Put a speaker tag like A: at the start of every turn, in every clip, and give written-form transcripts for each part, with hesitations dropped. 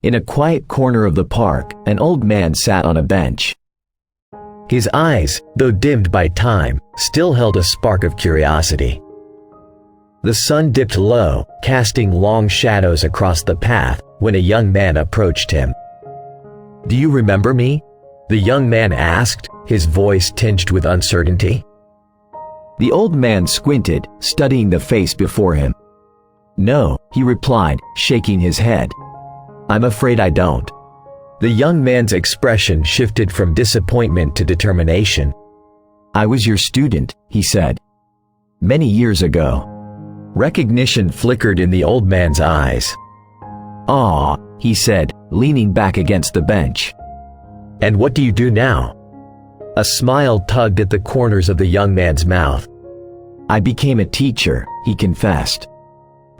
A: In a quiet corner of the park, an old man sat on a bench. His eyes, though dimmed by time, still held a spark of curiosity. The sun dipped low, casting long shadows across the path when a young man approached him. "Do you remember me?" the young man asked, his voice tinged with uncertainty. The old man squinted, studying the face before him. "No," he replied, shaking his head. "I'm afraid I don't." The young man's expression shifted from disappointment to determination. "I was your student," he said. "Many years ago." Recognition flickered in the old man's eyes. "Ah," he said, leaning back against the bench. "And what do you do now?" A smile tugged at the corners of the young man's mouth. "I became a teacher," he confessed.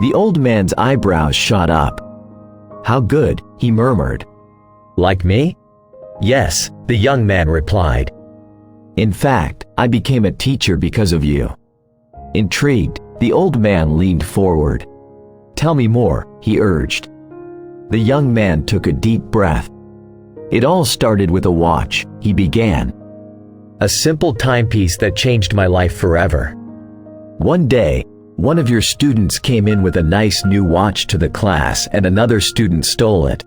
A: The old man's eyebrows shot up. "How good," he murmured. "Like me?" "Yes," the young man replied. "In fact, I became a teacher because of you." Intrigued, the old man leaned forward. "Tell me more," he urged. The young man took a deep breath. "It all started with a watch," he began. "A simple timepiece that changed my life forever. One day, one of your students came in with a nice new watch to the class and another student stole it.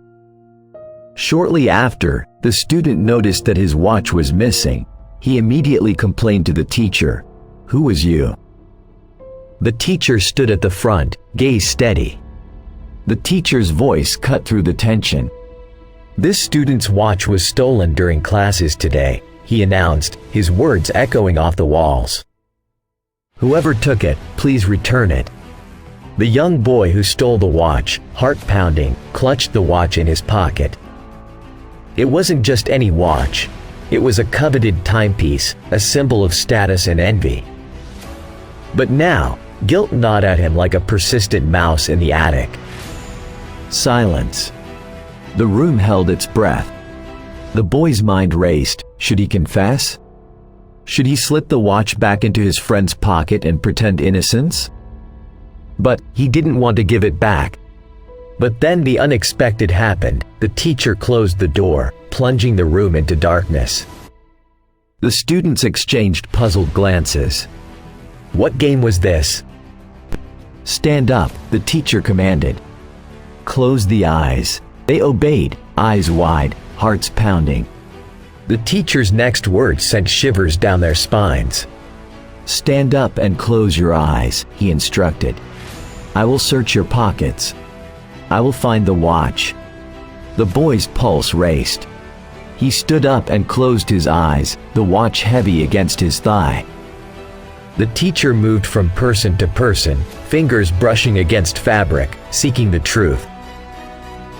A: Shortly after, the student noticed that his watch was missing. He immediately complained to the teacher. Who was you?" The teacher stood at the front, gaze steady. The teacher's voice cut through the tension. "This student's watch was stolen during classes today," he announced, his words echoing off the walls. "Whoever took it, please return it." The young boy who stole the watch, heart pounding, clutched the watch in his pocket. It wasn't just any watch. It was a coveted timepiece, a symbol of status and envy. But now, guilt gnawed at him like a persistent mouse in the attic. Silence. The room held its breath. The boy's mind raced. Should he confess? Should he slip the watch back into his friend's pocket and pretend innocence? But he didn't want to give it back. But then the unexpected happened. The teacher closed the door, plunging the room into darkness. The students exchanged puzzled glances. What game was this? "Stand up," the teacher commanded. "Close the eyes." They obeyed, eyes wide, hearts pounding. The teacher's next words sent shivers down their spines. "Stand up and close your eyes," he instructed. "I will search your pockets. I will find the watch." The boy's pulse raced. He stood up and closed his eyes, the watch heavy against his thigh. The teacher moved from person to person, fingers brushing against fabric, seeking the truth.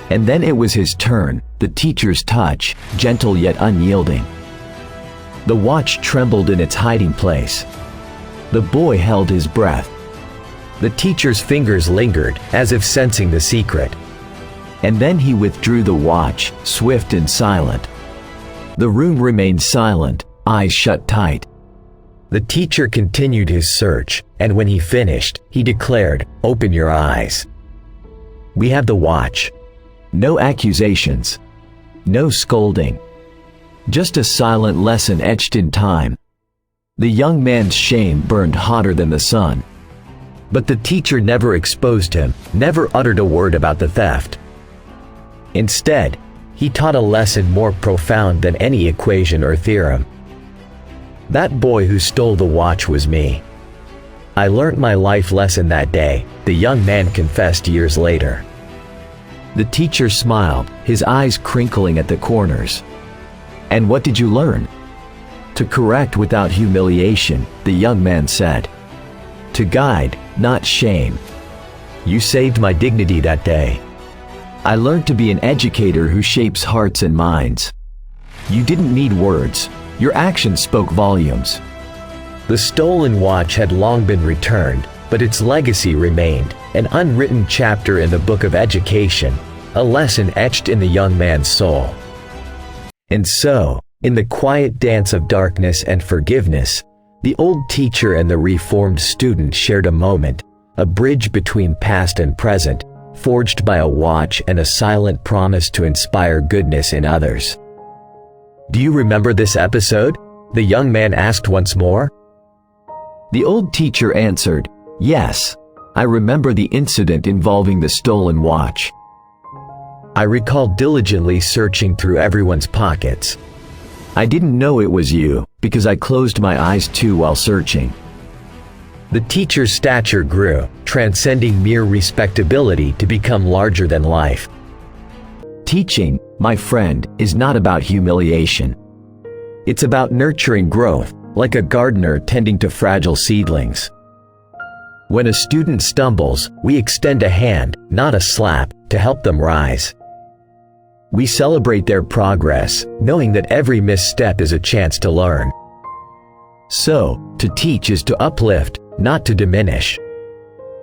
A: And then it was his turn, the teacher's touch, gentle yet unyielding. The watch trembled in its hiding place. The boy held his breath. The teacher's fingers lingered, as if sensing the secret. And then he withdrew the watch, swift and silent. The room remained silent, eyes shut tight. The teacher continued his search, and when he finished, he declared, "Open your eyes. We have the watch." No accusations. No scolding. Just a silent lesson etched in time. The young man's shame burned hotter than the sun. But the teacher never exposed him, never uttered a word about the theft. Instead, he taught a lesson more profound than any equation or theorem. That boy who stole the watch was me. I learnt my life lesson that day, the young man confessed years later. The teacher smiled, his eyes crinkling at the corners. "And what did you learn?" "To correct without humiliation," the young man said. "To guide, not shame." You saved my dignity that day. I learned to be an educator who shapes hearts and minds. You didn't need words. Your actions spoke volumes. The stolen watch had long been returned, but its legacy remained, an unwritten chapter in the book of education, a lesson etched in the young man's soul. And so, in the quiet dance of darkness and forgiveness, the old teacher and the reformed student shared a moment, a bridge between past and present, forged by a watch and a silent promise to inspire goodness in others. "Do you remember this episode?" the young man asked once more. The old teacher answered, "Yes, I remember the incident involving the stolen watch. I recall diligently searching through everyone's pockets. I didn't know it was you, because I closed my eyes too while searching." The teacher's stature grew, transcending mere respectability to become larger than life. Teaching, my friend, is not about humiliation. It's about nurturing growth, like a gardener tending to fragile seedlings. When a student stumbles, we extend a hand, not a slap, to help them rise. We celebrate their progress, knowing that every misstep is a chance to learn. So, to teach is to uplift, not to diminish.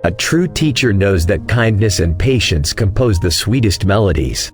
A: A true teacher knows that kindness and patience compose the sweetest melodies.